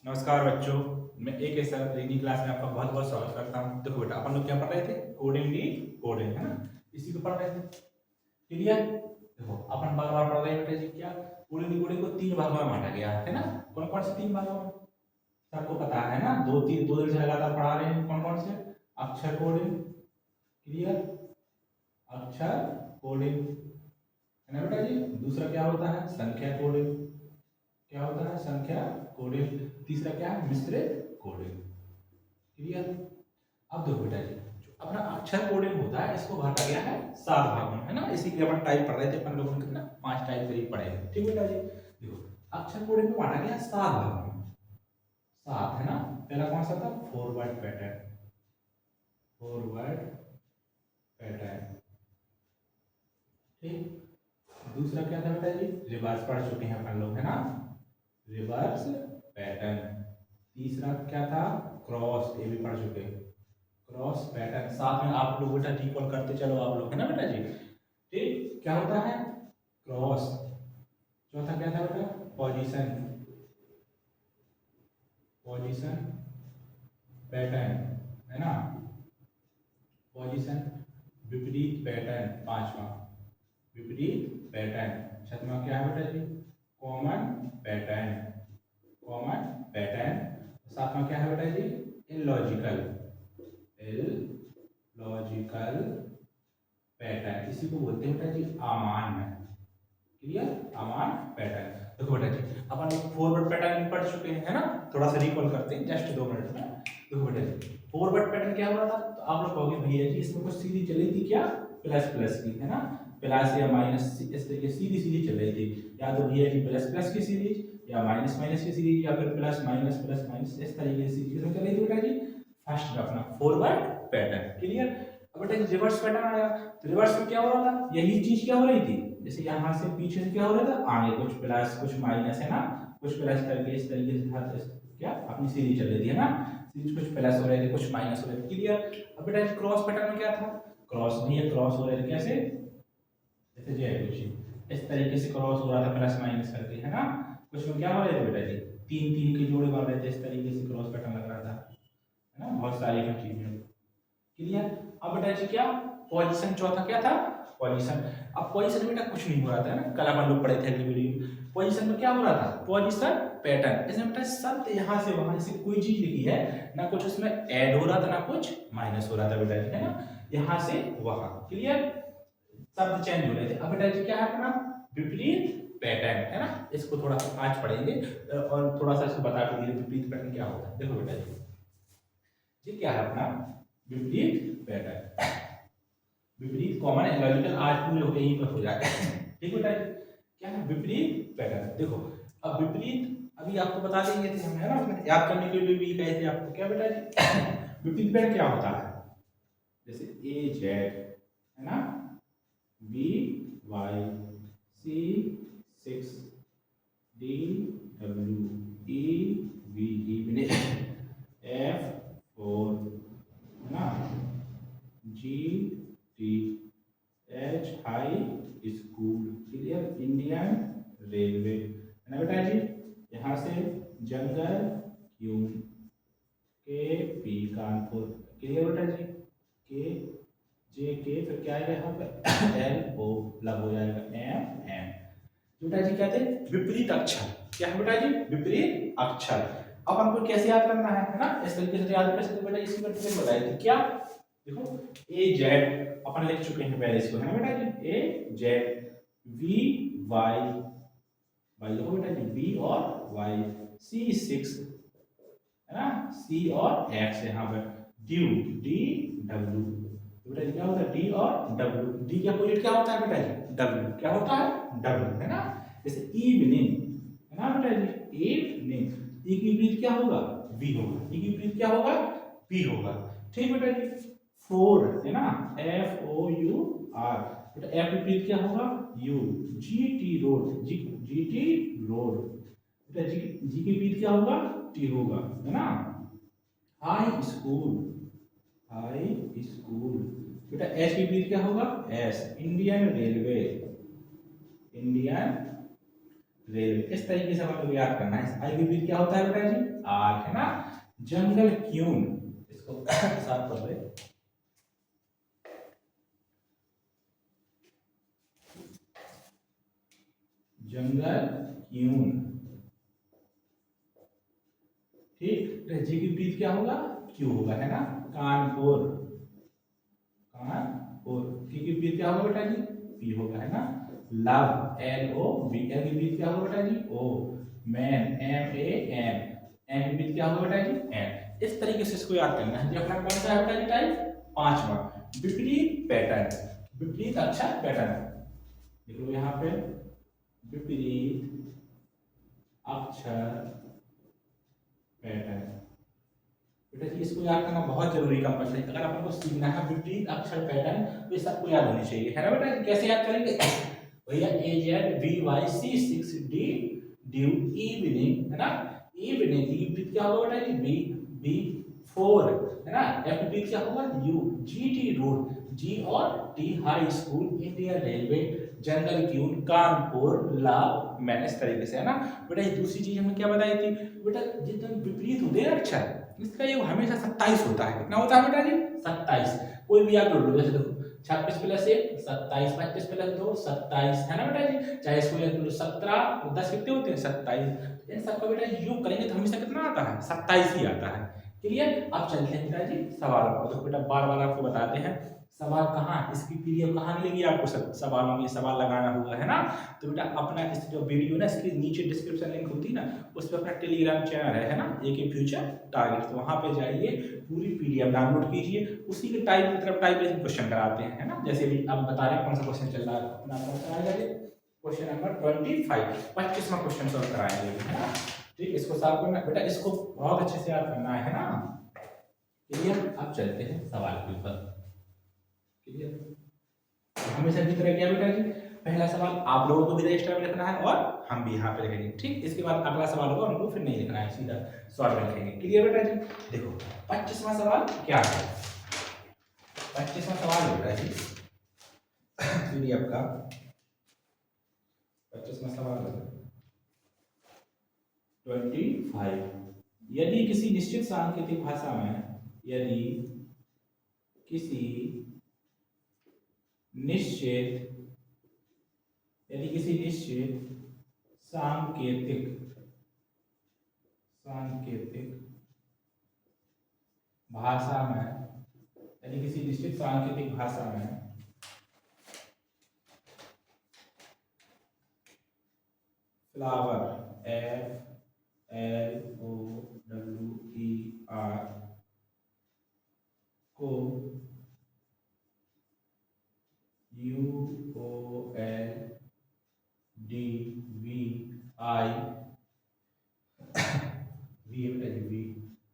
नमस्कार बच्चों। मैं एक ऐसा रीडिंग क्लास में आपका बहुत बहुत स्वागत करता हूँ। देखो बेटा, अपन लोग क्या पढ़ रहे थे? कोडिंग की कोडिंग, है ना? इसी को पढ़ रहे थे। क्लियर? देखो, अपन बार बार पढ़ रहे हैं बेटा जी। क्या कोडिंग की कोडिंग को तीन भागों में बांटा गया है ना? कौन कौन से तीन भागों में सबको पता है ना? दो दिन से लगातार पढ़ा रहे हैं। कौन कौन से? अक्षर कोडिंग, क्लियर, अक्षर कोडिंग, है ना बेटा जी? दूसरा क्या होता है? संख्या कोडिंग। क्या होता है? संख्या कोडिंग। तीसरा क्या है? मिश्रित कोडिंग। क्लियर? अब देखो बेटा जी, जो अपना अक्षर कोडिंग होता है इसको बांटा गया है 7 भागों में, है ना? इसी के अपन टाइप पढ़ रहे थे। अपन लोगों ने कितना 5 टाइप करीब पढ़े हैं। ठीक बेटा जी? देखो, अक्षर कोडिंग को बांटा गया 7 भागों में। 7, है ना? पहला कौन सा था? Forward pattern. फॉरवर्ड पैटर्न, ठीक। दूसरा क्या था बेटा जी? रिवर्स पढ़ चुके हैं अपन लोग, है ना? Reverse pattern. तीसरा क्या था? क्रॉस, ये भी पढ़ चुके हैं। Cross pattern. साथ में आप लोग बेटा रिकॉल करते चलो आप लोग, है ना बेटा जी? ठीक, क्या होता है? क्रॉस। चौथा क्या था बेटा? पोजीशन। पोजीशन पैटर्न, है ना? पोजीशन। विपरीत पैटर्न, पांचवा विपरीत पैटर्न। छठवां क्या है बेटा जी? Common pattern. Common pattern. सातवां क्या है बेटा जी? इलॉजिकल। Illogical pattern. इसी को बोलते हैं बेटा जी अमान्य। क्लियर? अमान्य पैटर्न। देखो बेटा जी, अपन लोग फॉरवर्ड पैटर्न भी पढ़ चुके हैं, है ना? थोड़ा सा रिकॉल करते हैं जस्ट 2 मिनट में। देखो बेटा जी, फॉरवर्ड पैटर्न क्या हो रहा था? तो आप लोग कहोगे भैया जी इसमें कुछ सीधी चली थी क्या? प्लस प्लस की, है ना? प्लस या माइनस इस तरीके सीधी सीधी चल रही थी। या तो भैया जी प्लस प्लस की सीरीज, या माइनस माइनस की सीरीज, या फिर प्लस माइनस इस तरीके से सीरीज चल रही थी बेटा जी। फर्स्ट में अपना फॉरवर्ड पैटर्न। क्लियर? अब बेटा जी रिवर्स पैटर्न आया, तो रिवर्स में क्या हो रहा था? यही चीज क्या हो रही थी? जैसे यहाँ से पीछे से क्या हो रहा था? आगे कुछ प्लस कुछ माइनस, है ना? कुछ प्लस करके इस तरीके से था, क्या अपनी सीरीज चल रही थी, है ना? सीरीज कुछ प्लस हो रहे थे, कुछ माइनस हो रहे थे। क्लियर? अब बेटा क्रॉस पैटर्न में क्या था? क्रॉस में ये क्रॉस हो रहे थे कैसे? जैसे जो है कुछ इस तरीके से क्रॉस हो रहा था प्लस माइनस करके, है ना? कुछ में क्या हो रहे थे बेटा जी? तीन तीन के जोड़े बन रहे थे, इस तरीके से क्रॉस पैटर्न लग रहा था, है ना? बहुत सारी चीजें। क्लियर? अब बेटा जी क्या? पोजीशन। चौथा क्या था? पोजीशन। अब पोजीशन बेटा कुछ नहीं हो रहा था, है ना? कल अपन लोग पढ़े थे अगली वीडियो। पोजीशन में क्या हो रहा था? Position pattern. इसमें बेटा शब्द यहाँ से वहां से कोई चीज लिखी है ना, कुछ उसमें ऐड हो रहा था ना कुछ माइनस हो रहा था बेटा जी, है ना? यहाँ से वहां। क्लियर? शब्द चेंज हो रहे थे। अब बेटा जी क्या है अपना? विपरीत पैटर्न, है ना? इसको थोड़ा सा आज पढ़ेंगे और थोड़ा सा इसको बता के दिए विपरीत पैटर्न क्या होता है। देखो बेटा जी, ये क्या है अपना? विपरीत पैटर्न। विपरीत कॉमन एलॉजिकल आज पूरे हो गए, यहीं पर हो जाए। ठीक बेटा जी? क्या है विपरीत पैटर्न? देखो, अब विपरीत अभी आपको बता देंगे थे हम, है ना? उसमें याद करने के लिए भी कहे थे आपको। क्या बेटा जी? विपरीत पैटर्न क्या होता है? जैसे ए जेड, है ना? B Y, C 6, D W, E V, E F 4, है ना? G T H high school. Clear? Indian railway, है ना बेटा जी? यहाँ से जंगल, क्यों, के पी कानपुर। क्लियर बेटा जी? के जे के फिर क्या आएगा यहाँ पे? एल ओ लग हो जाएगा, एम एन। बेटा जी क्या थे? विपरीत अक्षर। क्या है बेटा जी? विपरीत अक्षर। अब हमको कैसे याद करना है ना? इस तरीके से याद कर सकते बेटा। इसी पर बताई थी क्या? देखो, ए जेड अपन लिख चुके हैं पहले इसको, है ना बेटा जी? ए जेड, वी वाई, वाई देखो बेटा जी, बी और वाई, सी 6, है ना? सी और एक्स यहाँ पर, ड्यू, डी डब्ल्यू। बेटा जी क्या होता है? डी और डब्ल्यू। डी का अपोजिट क्या होता है बेटा जी? डब्ल्यू। क्या होता है? डब्ल्यू, है ना? जैसे इवनिंग, है ना बेटा जी? इवनिंग। ई की विपरीत क्या होगा? वी होगा। ई की विपरीत क्या होगा? वी होगा। ठीक बेटा जी? फोर, है ना? F O U R. बेटा एफ विपरीत क्या होगा? यू। जी टी रोड, जी जी टी रोड। बेटा जी जी की विपरीत क्या होगा? टी होगा, है ना? High school, high school. बेटा एस की विपरीत क्या होगा? S. Indian railway, Indian railway. इस तरीके से हम लोग याद करना है। आई के बीच क्या होता है बेटा जी? आर, है ना। जंगल क्यून, इसको साफ कर दे। जंगल क्यून, ठीक। जी की बीच क्या होगा? क्यू होगा, है ना। कानपुर, कानपुर। की बीच क्या होगा बेटा जी? पी होगा, है ना। Love, L O B, L की बीच क्या होगा बेटा जी? O. Man, M A N, N की बीच क्या होगा बेटा जी? एन। इस तरीके से इसको याद करना है। ये अपना कौन सा है बेटा जी? टाइप पांचवा, विपरीत पैटर्न, विपरीत अक्षर पैटर्न। देख लो यहाँ पे, विपरीत अक्षर पैटर्न। बेटा जी इसको याद करना बहुत जरूरी कंपल्सरी। अगर अपन को सीखना है विपरीत अक्षर पैटर्न तो ये सबको याद होनी चाहिए, है ना बेटा। कैसे याद करेंगे? भैया A Z B Y C 6 D due evening, है ना। इवनिंग की विपरीत क्या होगा बेटा जी? बी, बी 4, है ना। एफ की विपरीत क्या होगा? U. G T road, G और T high school, Indian railway, jungle queen, Kanpur, love, man. इस तरीके से, है ना बेटा। ये दूसरी चीज हमने क्या बताई थी बेटा? जितने विपरीत होते हैं अक्षर, इसका योग हमेशा 27 होता है। कितना होता है बेटा जी? 27। कोई भी आप जोड़ लो, जैसे देखो 26 प्लस 1 27, 25 प्लस 2 27, है ना बेटा जी। चाहे इसको ले लो 17 और 10 कितने होते हैं? 27। इन सबका बेटा योग करेंगे तो हमेशा कितना आता है? 27 ही आता है। क्लियर। अब चलते हैं बेटा जी सवाल पर। तो बेटा बार बार आपको बताते हैं सवाल कहाँ, इसकी पीडीएफ कहाँ मिलेगी आपको? सवालों में सवाल लगाना होगा, है ना। तो बेटा अपना इस जो वीडियो ना, इसके नीचे डिस्क्रिप्शन लिंक होती है ना, उस पर अपना टेलीग्राम चैनल है ना, एके फ्यूचर टारगेट। तो वहां पे जाइए, पूरी पीडीएफ डाउनलोड कीजिए, उसी के टाइप मतलब टाइप में क्वेश्चन कराते हैं, है ना। जैसे भी आप बता रहे हैं कौन सा क्वेश्चन चल रहा है, अपना कराएगा क्वेश्चन नंबर 25, 25वां क्वेश्चन सॉल्व कराएंगे, है ना। ठीक, इसको सॉल्व करना बेटा, इसको बहुत अच्छे से याद करना है ना। क्लियर। अब चलते हैं सवाल के ऊपर। क्लियर। हमेशा की तरह क्या बेटा जी, पहला सवाल आप लोगों को भी रजिस्टर में लिखना है और हम भी यहाँ पे लिखेंगे, ठीक। इसके बाद अगला सवाल होगा, उनको फिर नहीं लिखना है, सीधा सॉल्व में लिखेंगे। क्लियर बेटा जी। देखो 25वां सवाल क्या है? 25वां सवाल बेटा जी पीडीएफ का 25वां सवाल है 25। यदि किसी निश्चित सांकेतिक भाषा में, यदि किसी निश्चित सांकेतिक भाषा में, यदि किसी निश्चित सांकेतिक भाषा में फ्लावर, FLOWER को UOLDVI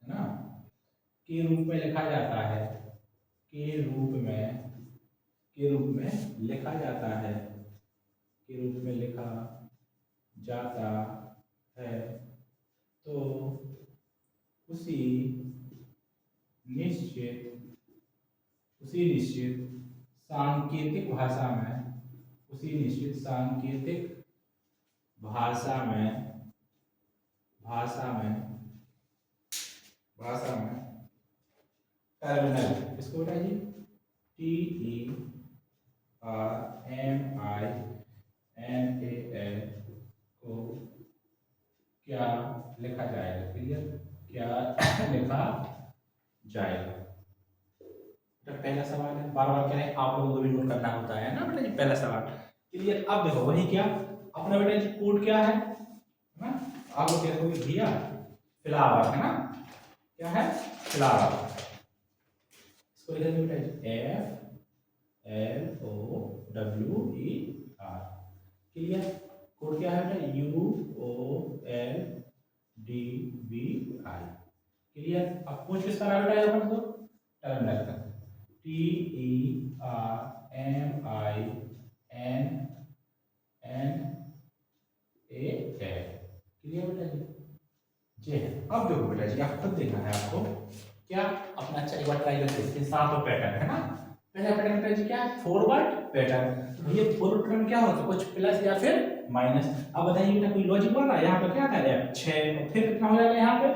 है ना, के रूप में लिखा जाता है, के रूप में लिखा जाता है, के रूप में लिखा जाता है, तो उसी निश्चित सांकेतिक भाषा में, टर्मिनल, इसको बेटा जी TERMINAL को क्या लिखा जाएगा? क्लियर, क्या लिखा जाएगा? तो पहला सवाल है, बार बार कह रहे हैं आप लोगों को भी नोट करना होता है ना बेटा जी, पहला सवाल। क्लियर। अब देखो वही क्या अपना बेटा जी कोड क्या है ना, आप लोग देखोगे भैया फ्लावर, है ना। क्या है? फ्लावर। इसको लिखेंगे बेटा जी FLOWER। क्लियर। कोड क्या है बेटा? UOLDVI। क्लियर। अब पूछ किसका नाम बेटा अपन को? टर्मिनल का, TERMINAL। क्लियर बेटा जी। जी अब देखो बेटा जी, आप खुद देखना है आपको क्या अपना। अच्छा एक बार ट्राई करते हैं, साफ पैटर्न है ना। पहला पैटर्न बेटा जी क्या है? Forward pattern. ये फॉरवर्ड पैटर्न क्या होता है? कुछ प्लस या फिर माइनस। अब बताइए बेटा कोई लॉजिक बन रहा है? यहाँ पे क्या था f 6, फिर कितना हो जाएगा यहाँ पे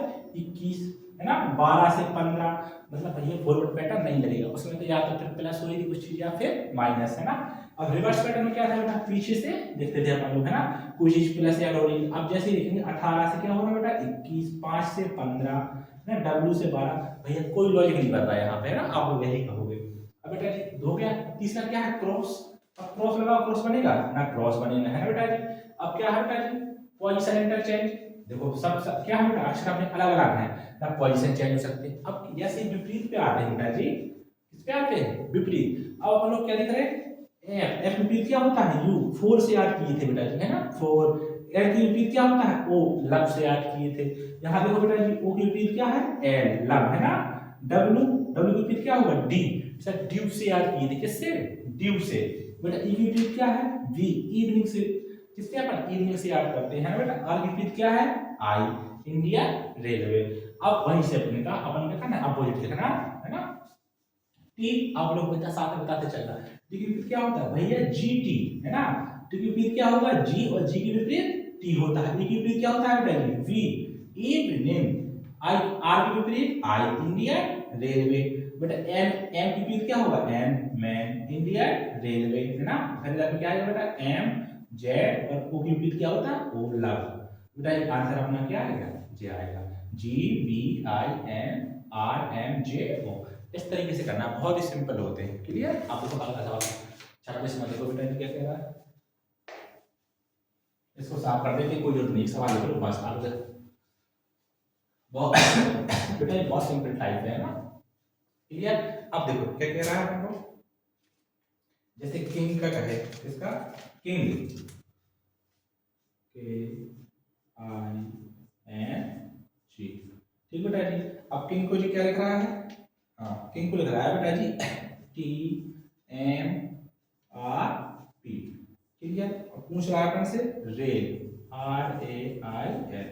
21, है ना, 12 से 15, मतलब भैया फॉरवर्ड पैटर्न नहीं लगेगा उसमें, तो या तो फिर प्लस हुई थी कुछ चीज या फिर माइनस, है ना। अब रिवर्स पैटर्न में क्या था बेटा, पीछे से देखते थे अपन लोग, है ना, कुछ चीज प्लस ऐड हो रही है। अब जैसे देखेंगे 18 से क्या हो रहा है बेटा 21, 5 से 15, है ना, w से 12, भैया कोई लॉजिक नहीं बन रहा है यहाँ पे, है ना, आप लोग यही कहोगे। अब बेटा जी हो गया। तीसरा क्या है, क्रॉस। अब क्रॉस लगाओ, क्रॉस बनेगा ना, क्रॉस बनेगा, है ना बेटा जी। अब क्या है बेटा जी, पोजीशन इंटरचेंज। देखो सब क्या है बेटा, अक्षर अपने अलग अलग है ना, पोजीशन चेंज हो सकते हैं। अब जैसे विपरीत पे आते हैं बेटा जी, किस पे आते हैं, विपरीत। अब हम लोग क्या लिख रहे हैं, एफ विपरीत क्या होता है, यू, 4 से याद किए थे बेटा जी, है ना, 4। एल की विपरीत क्या होता है, ओ, लब से याद किए थे। यहाँ देखो बेटा जी, ओ की विपरीत क्या है, एल, लब, है ना। डब्ल्यू, डब्ल्यू की विपरीत क्या होगा, डी, सर ड्यू से याद किए थे, किससे, ड्यू से। बेटा ई की विपरीत क्या है, वी, इवनिंग से, किससे अपन इवनिंग से याद करते हैं बेटा। आर की विपरीत क्या है, आई, इंडिया रेलवे। अब वहीं से अपने का अपन का ना अपोजिट लिखना, है ना। टी आप लोग बेटा साथ में बताते चलना। टी की विपरीत क्या होता है भैया, जी टी, है ना। टी की विपरीत क्या होगा, जी, और जी की विपरीत टी होता है। ई की विपरीत क्या होता है बेटा जी, वी, इवनिंग। आई, आर की विपरीत आई, इंडिया रेलवे। बेटा एम, एम की विपरीत क्या होगा, एम, मैन, इंडिया रेलवे, है ना। फिर जाके क्या आएगा बेटा, एम, जेड, और ओ की विपरीत क्या होता है, ओ, लव। बेटा आंसर अपना क्या आएगा, जे आएगा, G, B, I, N, R, M, J, O. इस तरीके से करना, बहुत ही सिंपल होते हैं। क्लियर। आप देखो कल का सवाल 26 में देखो बेटा क्या कह रहा है, इसको साफ कर देते, कोई जरूरत नहीं, सवाल लिख लो बस आप बहुत बेटा ये बहुत सिंपल टाइप है ना। क्लियर। अब देखो क्या कह रहा है हमको, जैसे किंग का कहे, इसका किंग, के आई एन जी, ठीक बेटा जी। अब किंग को जी क्या लिख रहा है, हाँ किंग को लिख रहा है बेटा जी T M R P. Clear. अब पूछ रहा है अपन से rail, R A I L.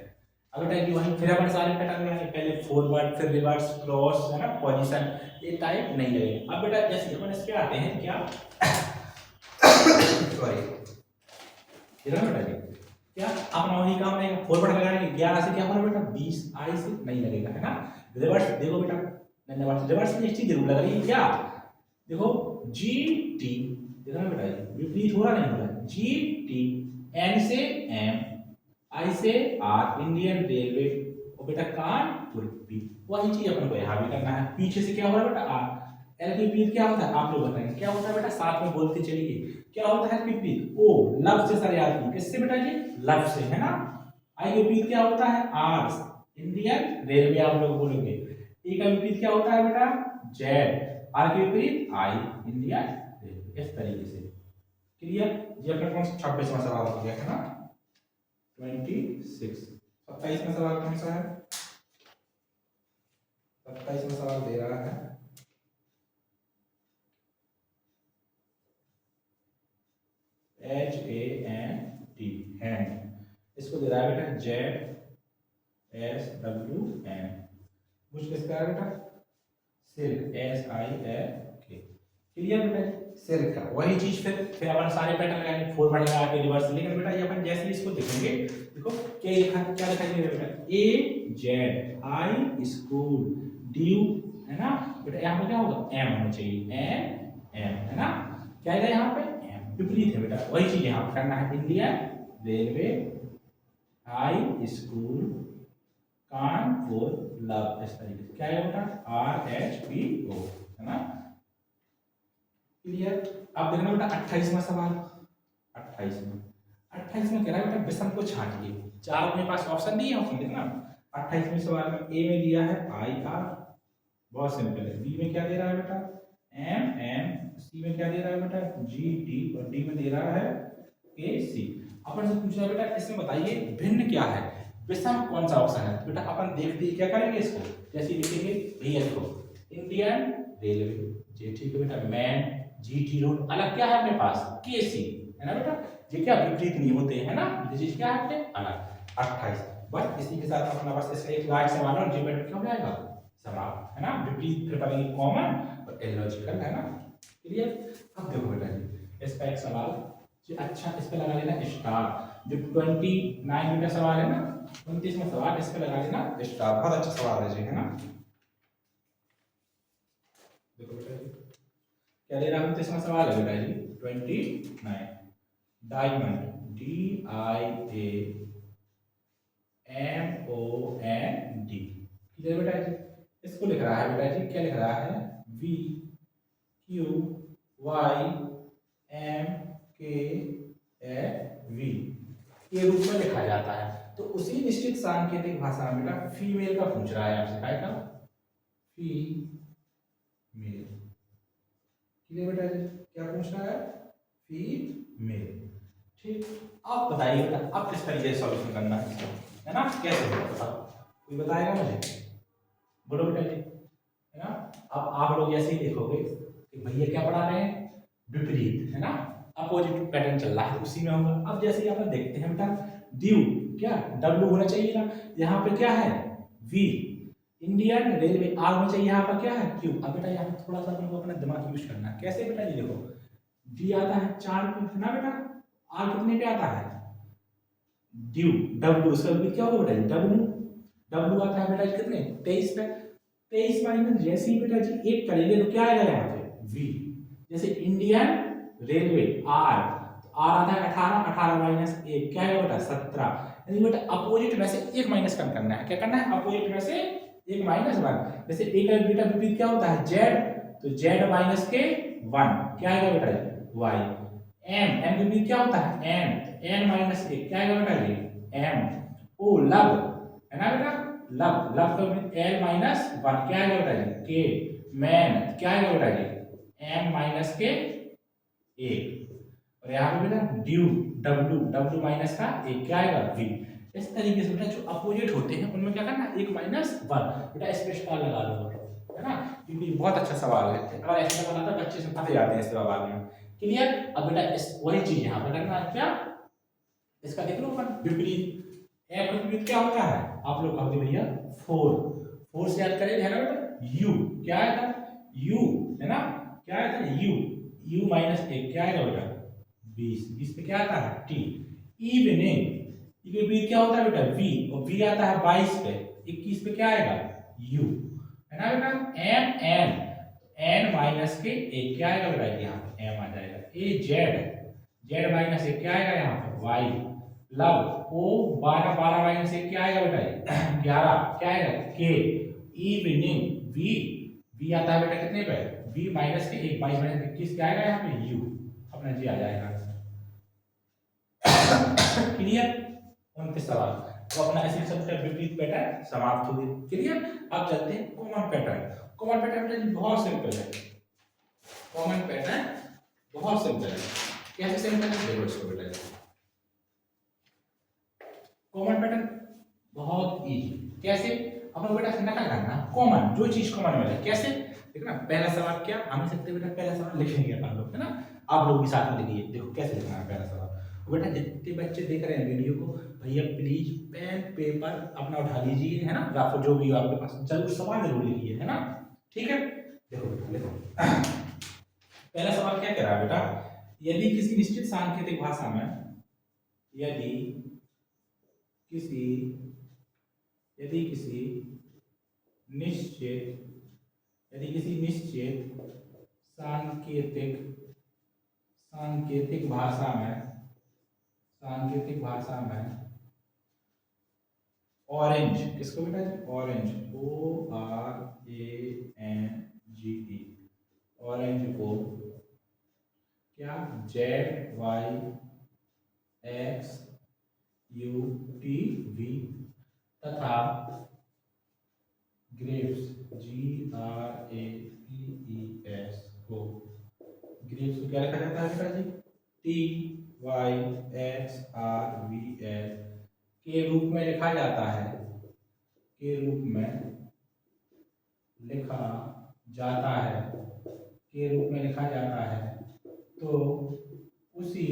अब बेटा जी वहीं फिर अपन सारे पैटर्न लगाएंगे, पहले फॉरवर्ड फिर रिवर्स क्रॉस, है ना, पोजीशन, ये टाइप नहीं लगेगा। अब बेटा जैसे अपन इस पे आते हैं क्या सॉरी, ये ना बेटा जी क्या अपना वही काम रहेगा, फॉरवर्ड लगाएंगे 11 से क्या होगा बेटा 20, आई से नहीं लगेगा, है ना। रिवर्स देखो बेटा, रिवर्स में एक चीज जरूर लग रही है क्या, देखो जी टी, देखो ना बेटा विपरीत हो रहा नहीं हो रहा, जी टी, एन से एम, आई से आर, इंडियन रेलवे, और बेटा कानपुर पी। वही चीज अपन को यहाँ भी करना है। पीछे से क्या हो रहा है बेटा आर, एल की विपरीत क्या होता है आप लोग बताएंगे, क्या होता है बेटा, साथ में बोलते चलिए, क्या होता है विपरीत, ओ, लव से सर याद की, किससे बेटा जी, लव से, है ना। आई के विपरीत क्या होता है, आर, इंडियन रेलवे आप लोग बोलेंगे। ई का विपरीत क्या होता है बेटा, जेड, आर के विपरीत आई, इंडिया रेलवे। इस तरीके से। क्लियर। ये अपना कौन सा 26वां सवाल हो गया, है ना, 26। 27वां सवाल कौन सा है, 27वां सवाल दे रहा है HAND, हैंड। इसको दे रहा है बेटा ZSWN। कुछ किसका है बेटा, सिल्क, SILK। क्लियर बेटा, सिल्क का वही चीज फिर अपन सारे पैटर्न लगाएंगे, फॉरवर्ड लगा के रिवर्स। लेकिन बेटा ये अपन जैसे इसको देखेंगे, देखो क्या लिखा, क्या लिखा है बेटा, AZI स्कूल, ड्यू, है ना बेटा। यहाँ पे क्या होगा, M होना चाहिए, M, है ना। क्या है यहाँ पे, विपरीत है बेटा, वही चीज यहाँ पे करना है, India railway, high school, Kanpur love. इस तरीके से क्या है बेटा, RHPO, है ना। क्लियर। अब देखना बेटा 28वां सवाल, 28 में कह रहा है बेटा विषम को छांटिए। चार अपने पास ऑप्शन दिए, ऑप्शन देखना। 28वें सवाल में ए में दिया है IR, बहुत सिंपल है। बी में क्या दे रहा है बेटा, MM, सी में क्या दे रहा है बेटा, GT, और डी में दे रहा है AC। अपन से पूछ रहा है बेटा इसमें बताइए भिन्न क्या है, विषम कौन सा ऑप्शन है। बेटा अपन देखते ही क्या करेंगे इसको, जैसे लिखेंगे भैया देखो इंडियन रेलवे, जी ठीक है बेटा, मैन, GT रोड, अलग क्या है अपने पास, KC, है ना बेटा। ये क्या विपरीत नहीं होते, है ना, ये चीज क्या है अपने अलग। 28 बस इसी के साथ अपना बस इसका एक लास्ट सवाल और जीमेट्रिक क्या हो जाएगा समाप्त, है ना। विपरीत फिर पढ़ेंगे कॉमन और इलॉजिकल, है ना। क्लियर। अब देखो बेटा जी इसका एक सवाल जी, अच्छा इस पे लगा लेना स्टार। जो 29 मीटर सवाल है ना, 29वां सवाल, इस पे लगा देना स्टार। बहुत अच्छा सवाल है जी, है ना। देखो बेटा जी, क्या दे रहा है? 29वां सवाल है बेटा जी 29। डायमंड, DIAMOND, क्लियर बेटा जी। इसको लिख रहा है बेटा जी, क्या लिख रहा है? VQYMKV के रूप में लिखा जाता है। तो उसी निश्चित सांकेतिक भाषा में बेटा फीमेल का पूछ रहा है आपसे, काय का? फीमेल, क्लियर बेटा जी, क्या पूछ रहा है? फीमेल। ठीक, आप बताइए बेटा, आप किस तरीके से सॉल्यूशन करना है ना, कैसे होगा कोई बताएगा मुझे? बोलो बेटा जी, है ना। अब आप लोग ऐसे ही देखोगे कि भैया क्या पढ़ा रहे हैं? विपरीत, है ना, अपोजिट पैटर्न चल रहा है, उसी में होगा। अब जैसे ही आप देखते हैं बेटा, ड्यू क्या डब्ल्यू होना चाहिए ना, यहाँ पे क्या है? वी। इंडियन रेलवे आर होना चाहिए, यहाँ पर क्या है? क्यू। अब बेटा यहाँ पे थोड़ा सा आपको अपना दिमाग यूज करना है। कैसे बेटा जी? देखो, डी आता है 4 पे, है ना बेटा, आर कितने पे आता है? ड्यू, डब्ल्यू, उसका भी क्या होगा बेटा? डब्ल्यू। डब्ल्यू आता है बेटा जी कितने? 23 पे। 23 माइनस जैसे ही बेटा जी 1 करेंगे तो क्या आएगा यहाँ पे? वी। जैसे इंडियन रेलवे आर, आर आता है 18, 18 माइनस 1 क्या आएगा बेटा? 17। यानी बेटा अपोजिट में से एक माइनस कम करना है। क्या करना है? अपोजिट में से एक माइनस 1। जैसे एक बेटा विपरीत क्या होता है? जेड, तो जेड माइनस के 1 क्या आएगा बेटा? वाई। एम, एम विपरीत क्या होता है? एन, एन माइनस 1 क्या आएगा बेटा? G M. ओ लब, है ना बेटा, लब, लब का विपरीत एल माइनस 1 क्या आएगा बेटा जी? के। मैन क्या आएगा बेटा जी? एम माइनस के 1। और यहाँ पे बेटा ड्यू, डब्ल्यू, डब्ल्यू माइनस का 1 क्या आएगा? वी। इस तरीके से बेटा जो अपोजिट होते हैं उनमें क्या करना? 1 माइनस 1 बेटा स्पेशल लगा लो, है ना, क्योंकि बहुत अच्छा सवाल है। अगर ऐसा लगा तो बच्चे से फंस जाते हैं इस सवाल में। क्लियर? अब बेटा इस वही चीज यहाँ पे करना है। क्या? इसका देख लो अपन, विपरीत। एफ का विपरीत क्या होता है? आप लोग कहोगे भैया 4। 4 से याद करेंगे, है ना बेटा? यू क्या आया था? यू, है ना, क्या आया था? यू। यू माइनस 1 क्या आएगा बेटा? 20। 20 पे क्या आता है? टी। इवनिंग, ये विपरीत क्या होता है बेटा? वी, और वी आता है 22 पे। 21 पे क्या आएगा? यू, है ना बेटा। एम एन, एन माइनस के 1 क्या आएगा बेटा? यहाँ पे एम आ जाएगा। ए जेड, जेड माइनस 1 क्या आएगा यहाँ पे? वाई। लव, ओ 12, 12 माइनस 1 क्या आएगा बेटा? 11 क्या आएगा? के। इवनिंग, वी, वी आता है बेटा कितने पे? वी माइनस के 1, 22 माइनस 21 क्या आएगा यहाँ पे? यू। अपना जी आ जाएगा। क्लियर? 29 सवाल। तो अपना ऐसे सबसे विपरीत पैटर्न समाप्त हो गए। क्लियर? अब चलते हैं कॉमन पैटर्न। कॉमन पैटर्न बहुत सिंपल है। कॉमन पैटर्न बहुत सिंपल है। कैसे सिंपल है? देखो इसको बेटा, कॉमन पैटर्न बहुत इजी। कैसे? अपन बेटा नकल करना, कॉमन, जो चीज कॉमन मिले। कैसे? देखो ना, पहला सवाल क्या हम सकते बेटा? पहला सवाल लिखेंगे अपन लोग, है ना। आप लोग भी साथ में लिखिए। देखो कैसे लिखना है पहला सवाल। बेटा जितने बच्चे देख रहे हैं वीडियो को, भैया प्लीज पेन पेपर अपना उठा लीजिए, है ना, या फिर जो भी हो आपके पास, जरूर सवाल जरूर लिखिए, है ना। ठीक है, देखो बेटा देखो पहला सवाल क्या कह रहा है बेटा? यदि किसी निश्चित सांकेतिक भाषा में, यदि किसी निश्चित सांकेतिक भाषा में ऑरेंज, किसको बेटा? ऑरेंज, ORANGE, ऑरेंज को क्या? ZYXUTV तथा ग्रेप्स, GRAPES को, ग्रेप्स को क्या लिखा जाता है बेटा जी? TYXRVS के रूप में लिखा जाता है, के रूप में लिखा जाता है, के रूप में लिखा जाता है। तो उसी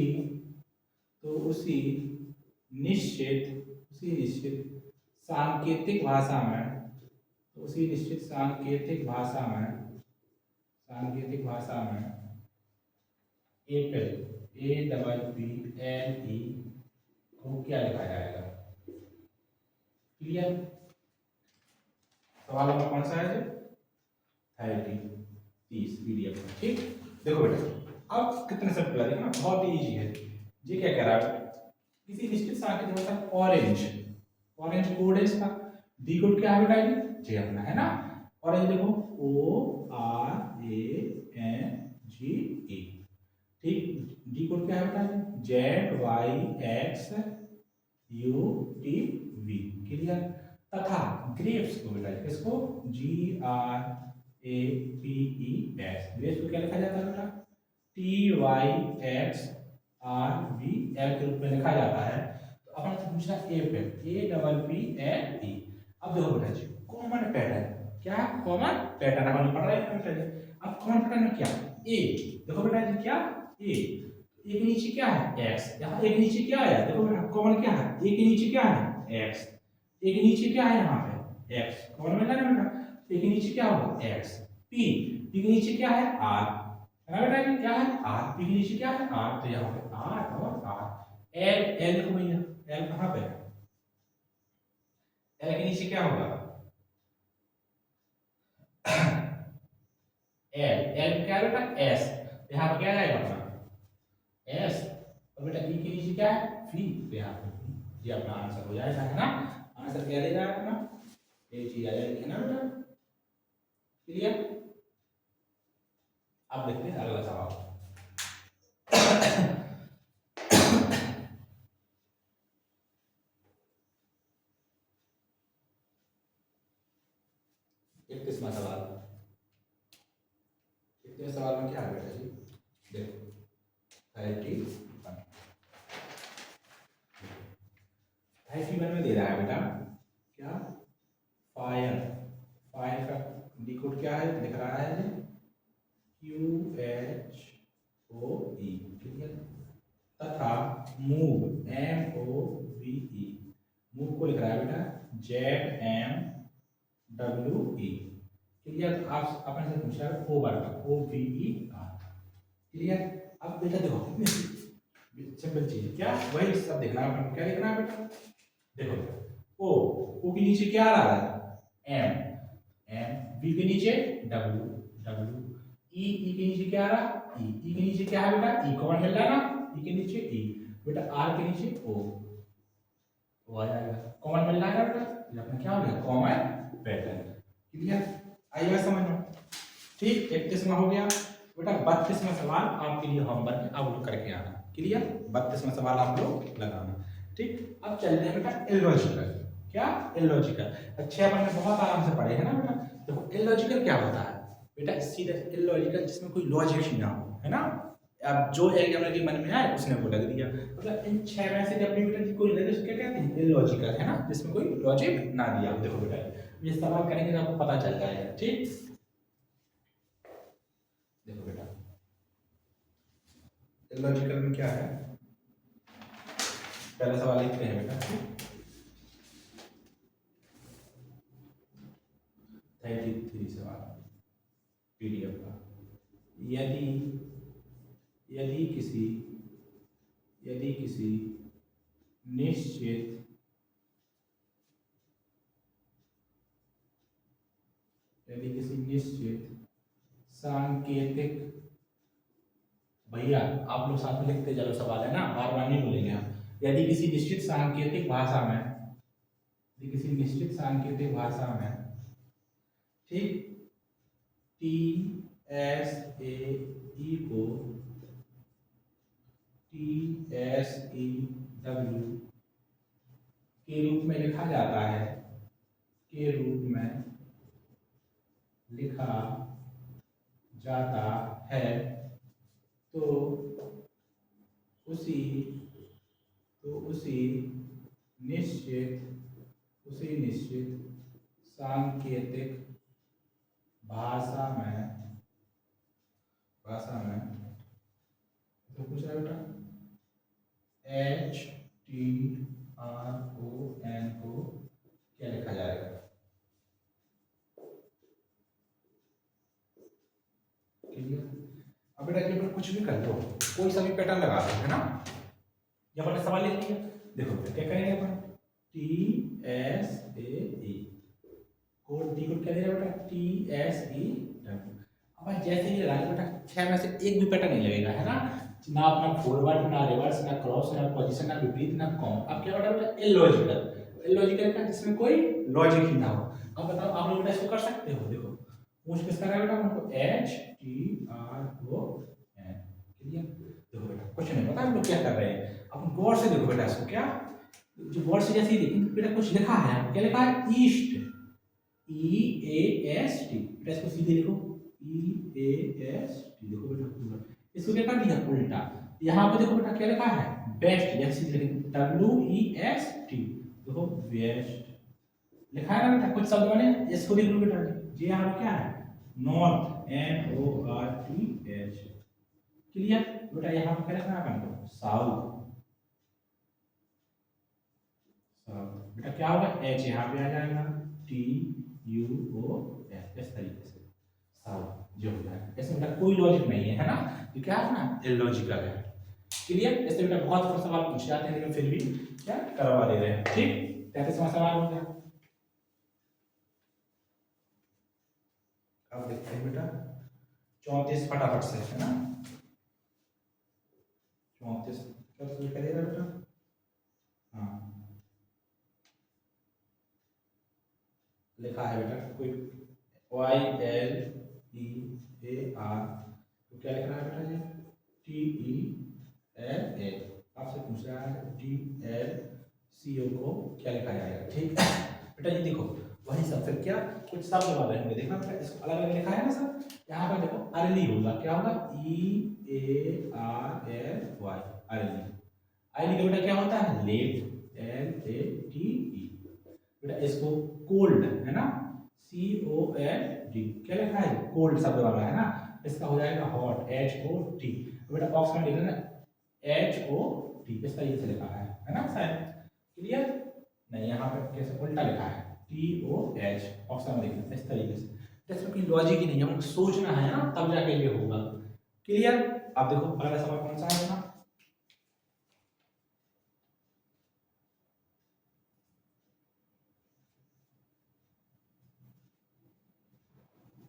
निश्चित सांकेतिक भाषा में, एप्पल, APPLE वो क्या लिखा जाएगा? क्लियर? सवाल नंबर कौन सा है? 30 पीडीएफ में। ठीक, देखो बेटा अब कितने सिंपल है ना, बहुत ही इजी है। ये क्या कह रहा है? किसी निश्चित संख्या के मतलब ऑरेंज, ऑरेंज कोड है इसका। डी कोड क्या है बेटा? जी अपना है ना। ऑरेंज देखो ORANGE। ठीक, डी कोड क्या है बेटा? ZYXUTV। क्लियर? तथा ग्रेप्स को बेटा किसको? GRAPES। ग्रेप्स को क्या लिखा जाता है बेटा? TYXRVL के रूप में लिखा जाता है। तो अपन से पूछना एप्पल, APPLE। अब देखो बेटा जी कॉमन पैटर्न क्या है? कॉमन पैटर्न अपन पढ़ रहे हैं बेटा जी। अब कॉमन पैटर्न में क्या? ए, देखो बेटा जी क्या? ए, एक नीचे क्या है? एक्स। यहाँ एक नीचे क्या है? देखो बेटा कॉमन क्या है? एक नीचे क्या है? एक्स। एक नीचे क्या है? यहाँ पे एक्स कॉमन मिला ना बेटा। एक नीचे क्या होगा? एक्स। पी, पी के नीचे क्या है? आर है ना बेटा। क्या है? आर। पी के नीचे क्या है? आर। तो यहाँ पे आर और आर। एल, एल देखो भैया, एल कहाँ पे है? एल के नीचे क्या होगा? एल, एल क्या है बेटा? एस। यहाँ पे क्या आएगा अपना? एस। और बेटा ई के नीचे क्या है? वी। तो यहाँ पे ये अपना आंसर हो जाएगा, है ना। आंसर क्या देगा अपना? ये चीज आ जाएगी, है ना बेटा। क्लियर? अब देखते हैं अगला सवाल। 31वां सवाल। 31वें सवाल में क्या है बेटा जी? देखो 31 में दे रहा है बेटा क्या? फायर। फायर का डी कोड क्या है? लिख रहा है QHOE। क्लियर? तथा मूव MOVE, मूव को लिख रहा है बेटा ZMWE। क्लियर? तो आप अपन से पूछ रहा है ओवर का OVER। क्लियर? अब बेटा देखो कितनी सिंपल चीज है, क्या वही सब देखना है अपन। क्या लिखना है बेटा? देखो ओ, ओ के नीचे क्या आ रहा है? M, M. बी के नीचे डब्ल्यू, डब्ल्यू। ई, ई के नीचे क्या आ रहा? ई, ई के नीचे क्या है बेटा? ई कॉमन मिल रहा है ना। ई के नीचे ई बेटा। आर के नीचे ओ, ओ आ जाएगा। कॉमन मिल रहा है बेटा। ये अपना क्या हो गया? Common pattern. क्लियर? आइए समझ लो। ठीक, 31वां हो गया बेटा। 32वां सवाल आपके लिए होमवर्क में आउट करके आना। क्लियर? 32वां सवाल आप लोग लगाना। ठीक, अब चलते हैं बेटा इलॉजिकल। क्या? इलॉजिकल। अच्छे अपन ने बहुत आराम से पढ़े है ना बेटा। देखो इलॉजिकल क्या होता है बेटा? सीधा इलॉजिकल जिसमें कोई लॉजिक ही ना हो, है ना। अब जो एग्जामिनर के मन में आए उसने वो लग दिया। मतलब इन 6 में से जब भी बेटा जी कोई लगे उसको क्या कहते हैं? इलॉजिकल, है ना, जिसमें कोई लॉजिक ना दिया। देखो बेटा ये सवाल करेंगे तो आपको पता चल जाएगा। ठीक, देखो बेटा इलॉजिकल में क्या है? पहला सवाल लिखते हैं बेटा। 33 सवाल पीडीएफ का। यदि यदि किसी यदि किसी निश्चित सांकेतिक, भैया आप लोग साथ में लिखते चलो सवाल, है ना, बार बार नहीं बोलेंगे हम। यदि किसी निश्चित सांकेतिक भाषा में, यदि किसी निश्चित सांकेतिक भाषा में, ठीक, TSAE को TSEW के रूप में लिखा जाता है, के रूप में लिखा जाता है, तो उसी निश्चित सांकेतिक भाषा में तो पूछ रहा बेटा HTRON को क्या लिखा जाएगा? क्लियर? अब बेटा जब कुछ भी कर दो, कोई सा भी पैटर्न लगा दो, है ना। जब आपने सवाल लिख लिया देखो बेटा क्या करेंगे अपन, T S A, code decode क्या दे रहा है बेटा, टी एस ई डब्ल्यू। अब जैसे ही लगाएंगे बेटा 6 में से एक भी पैटर्न नहीं लगेगा, है ना, ना अपना फॉरवर्ड, ना रिवर्स, ना क्रॉस, ना पोजीशन, ना विपरीत, ना कॉम। अब क्या बेटा बेटा इलॉजिकल, इलॉजिकल का जिसमें कोई लॉजिक ही ना हो। अब बताओ आप लोग बेटा इसको कर सकते हो, देखो पूछ किसका रहा है बेटा हमको, H T R O N, clear. देखो बेटा कुछ नहीं पता हम लोग क्या कर रहे हैं, अपन गौर से देखो बेटा इसको, क्या जो गौर से जैसे ही देखें बेटा कुछ लिखा है, क्या लिखा है, east, E A S T, बेटा इसको सीधे लिखो, ई ए एस टी, देखो बेटा पूरा इसको क्या कर दिया उल्टा। यहाँ पे देखो बेटा क्या लिखा है, बेस्ट, जैसे सीधे लिखो डब्ल्यू ई एस टी, देखो वेस्ट लिखा है ना बेटा, कुछ शब्द बने, इसको देख लो बेटा, ये यहाँ पे क्या है, north, N O R T H, clear. बेटा यहाँ पे क्या लिखना है अपन को, साउथ, साउथ, बेटा क्या होगा, एच यहाँ पे आ जाएगा, टी यू ओ एस, इस तरीके से साउथ जो हो जाएगा। इसमें बेटा कोई लॉजिक नहीं है, है ना, ये क्या है ना, इलॉजिकल है, क्लियर। इससे बेटा बहुत सवाल पूछ जाते हैं, लेकिन फिर भी क्या करवा दे रहे हैं, ठीक। 33वां सवाल हो गया। अब देखते हैं बेटा 34 फटाफट से, है ना, 34 क्या करेगा बेटा, हाँ लिखा है बेटा कोई Y L E A R, तो क्या लिख रहा है बेटा, ये टी ई एल ए, आपसे पूछ रहा है टी एल सी ओ को क्या लिखा जाएगा, ठीक है बेटा। ये देखो वही सब, फिर क्या कुछ शब्द वाले होंगे, देखना बेटा इसको अलग अलग लिखा है ना सब, यहाँ पर देखो अर्ली होगा, क्या होगा, E A R L Y, early. Early का बेटा क्या होता है, late, L A T E. बेटा इसको कोल्ड, है ना, सी ओ एल डी, क्या लिखा है, कोल्ड शब्द वाला है ना, इसका हो जाएगा हॉट, एच ओ टी। बेटा बॉक्स में लिख लेना एच ओ टी, इस तरीके से लिखा है ना शायद, क्लियर। नहीं यहाँ पे कैसे उल्टा लिखा है, टी ओ एच, ऑप्शन में लिखना इस तरीके से, इसमें कोई लॉजिक ही नहीं है, हमको सोचना है ना, तब जाके ये होगा, क्लियर। अब देखो अगला सवाल कौन सा है ना,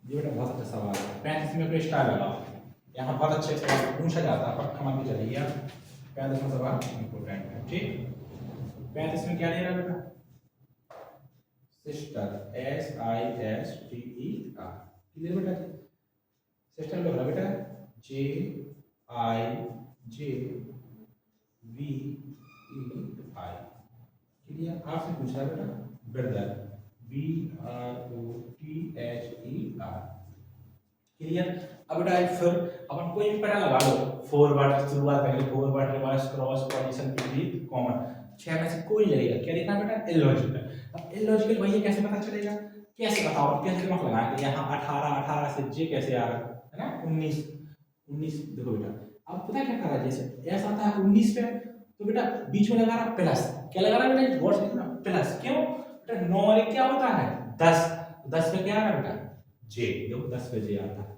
ये बेटा बहुत अच्छा सवाल है, 35 में कोई स्टार लगाओ, यहाँ बहुत अच्छे सवाल पूछा जाता है, पक्का मान के चलिए आप। 35वां सवाल इंपोर्टेंट है, ठीक। 35 में क्या दे रहा है बेटा, sister, S I S T E R, clear बेटा, सिस्टर लग रहा बेटा, जे आई जे वी ई आई, क्लियर। आपसे पूछ रहा है बेटा brother, B R O T H E R, clear. अब बेटा फिर अपन कोई भी पैटर्न लगा लो, फॉरवर्ड शुरुआत करेंगे, फॉरवर्ड रिवर्स क्रॉस पोजीशन विपरीत कॉमन, 6 में से कोई लगेगा, क्या लिखना बेटा, इलॉजिकल। अब इलॉजिकल भैया कैसे पता चलेगा, कैसे बताओ, कैसे दिमाग लगाएंगे, यहाँ 18 18 से जे कैसे आ रहा है ना, 19 19, देखो बेटा अब पता क्या कर रहा है, जैसे ऐसा आता है 19 पे, तो बेटा बीच में लगा रहा प्लस, क्या लगा रहा बेटा, गौर से देखना, प्लस, क्यों बेटा 9 और 1 क्या होता है 10, 10 पे क्या आ रहा बेटा, जे, देखो 10 पे जे आता है,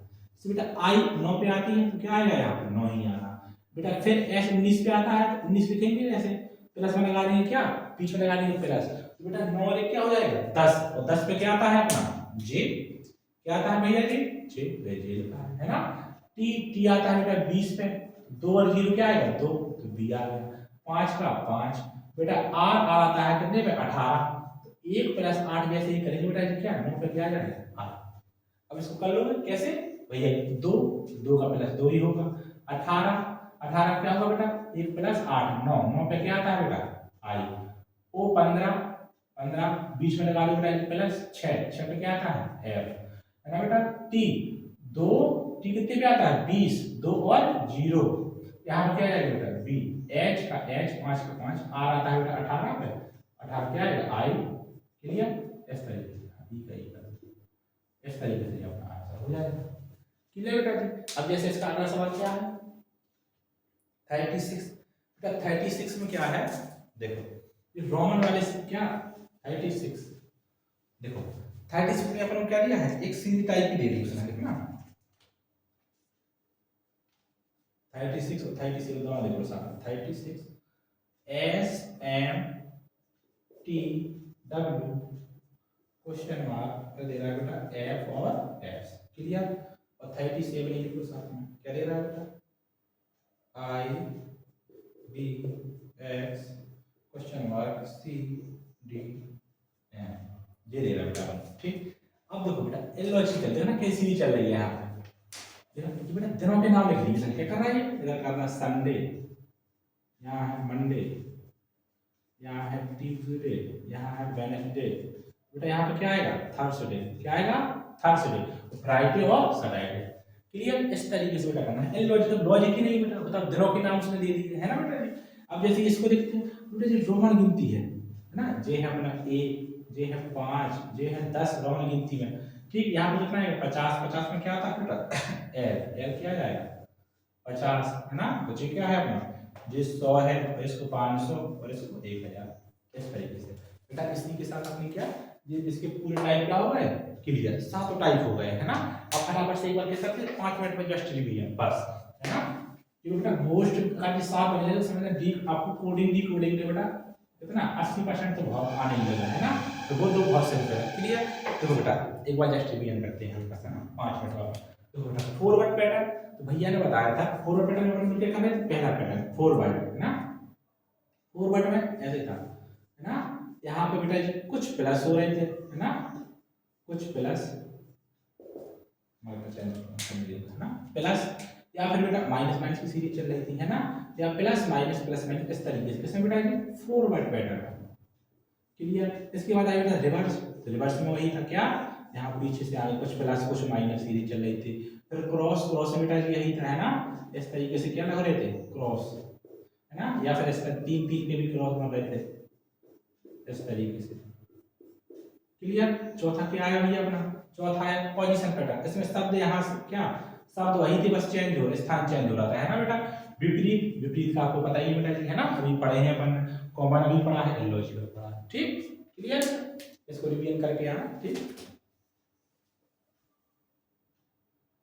तो बेटा आई 9 पे आती है तो क्या आएगा, यहाँ पे 9 ही आना बेटा। फिर एस 19 पे आता है तो 19 लिखेंगे ऐसे, प्लस में लगा देंगे, क्या बीच में लगा देंगे प्लस, तो बेटा 9 और 1 क्या हो जाएगा 10, और 10 पे क्या आता है अपना जे, क्या आता है भैया जी, जे जे लिखा है ना। टी टी आता है बेटा 20 पे, 2 और 0 क्या आएगा 2, तो बी आ गया, 5 का 5 बेटा, आर आता है कितने पे 18, तो 1 प्लस 8 जैसे ही करेंगे बेटा, ये क्या 9 पे क्या आ जाएगा आर। अब इसको कर लो कैसे भैया, 2 2 का प्लस 2 ही होगा, 18 18 क्या होगा बेटा, 1 प्लस 8 9, 9 पे क्या आता है बेटा आई, ओ 15 15 बीच में लगा लो बेटा प्लस 6 6 पे क्या आता है एफ, है ना बेटा। टी 2 टी कितने पे आता है 20, 2 और 0, यहाँ पे क्या आएगा बेटा बी, एच का एच 5 का 5, आर आता है बेटा 18 पे, 18 क्या आएगा आई, क्लियर। इस तरीके से ई का ई का इस तरीके से अपना आंसर हो जाएगा, क्लियर बेटा जी। अब जैसे इसका अगला सवाल क्या है 36, बेटा 36 में क्या है, देखो ये रोमन वाले से क्या 36, देखो 36 में अपन को क्या दिया है, एक सीरीज टाइप की दे दी उसने, देखना 36 और 36 दोनों देखो साथ, 36 SMTW क्वेश्चन मार्क दे रहा है बेटा F और S, क्लियर। और 37 लिख लो साथ में, क्या दे रहा है बेटा IBX क्वेश्चन मार्क CDM, ये दे रहा है बेटा, ठीक। अब देखो बेटा इलॉजिकल है ना, कैसी भी चल रही है यहाँ पे, बेटा दिनों के नाम लिख लीजिए, क्या कर रहा है, इधर करना संडे, यहाँ है मंडे, यहाँ है ट्यूसडे, यहाँ है वेडनेसडे, बेटा यहाँ पे क्या आएगा थर्सडे, क्या आएगा थर्सडे, फ्राइडे और सैटरडे, क्लियर। इस तरीके से बेटा करना है, लॉजिक लॉजिक ही नहीं बेटा, मतलब दिनों के नाम उसने दे दिए है ना बेटा। अब जैसे इसको देखते हैं बेटा, जो रोमन गिनती है ना, जे है अपना 1, जे है 5, जे है 10 रोमन गिनती में, ठीक। यहाँ पे कितना है 50, 50 में क्या आता है बेटा एल, एल क्या जाएगा 50 है ना, बचे क्या है अपना जो 100 है, और इसको 500 और इसको 1000, इस तरीके से बेटा। इसी के साथ आपने क्या ये इसके पूरे टाइप क्या हो गए क्लियर, 7 टाइप हो गए है ना। अब फटाफट से एक बार कह सकते हैं 5 मिनट में जस्ट रिवीजन बस, है ना। ये बेटा मोस्ट का जो 7 बजे समझना डी आपको कोडिंग डी कोडिंग में बेटा कितना 80% तो भाव आने ही लगा है ना, तो वो दो बहुत सिंपल है, क्लियर। देखो बेटा एक बार जस्ट रिवीजन करते हैं हल्का सा ना 5 मिनट बाद। तो बेटा फॉरवर्ड पैटर्न, तो भैया ने बताया था फॉरवर्ड पैटर्न में क्या करना है, पहला पैटर्न फॉरवर्ड है ना, फॉरवर्ड में ऐसे था है ना, यहाँ पे बेटा कुछ प्लस हो रहे थे है ना, कुछ प्लस है ना प्लस, या फिर बेटा माइनस माइनस की सीरीज चल रही थी है ना, या प्लस माइनस प्लस माइनस इस तरीके से, किसमें बेटा ये फॉरवर्ड पैटर्न, क्लियर। इसके बाद आया बेटा रिवर्स, तो रिवर्स में वही था क्या, यहाँ पीछे से आगे कुछ प्लस कुछ माइनस सीरीज चल रही थी, फिर क्रॉस, क्रॉस में बेटा यही था है ना, इस तरीके से क्या लग रहे थे क्रॉस है ना, या फिर इस तरह 3 3 के भी क्रॉस बन रहे थे इस तरीके से, क्लियर। चौथा क्या आया भैया अपना, चौथा है पोजीशन पैटर्न, इसमें शब्द यहाँ से क्या शब्द वही थे बस चेंज हो, स्थान चेंज हो रहा था है ना बेटा। विपरीत, विपरीत का आपको पता ही बेटा जी है ना, अभी पढ़े हैं अपन, कॉमन भी पढ़ा है, लॉजिकल पढ़ा है, ठीक क्लियर। इसको रिवीजन करके आना, ठीक।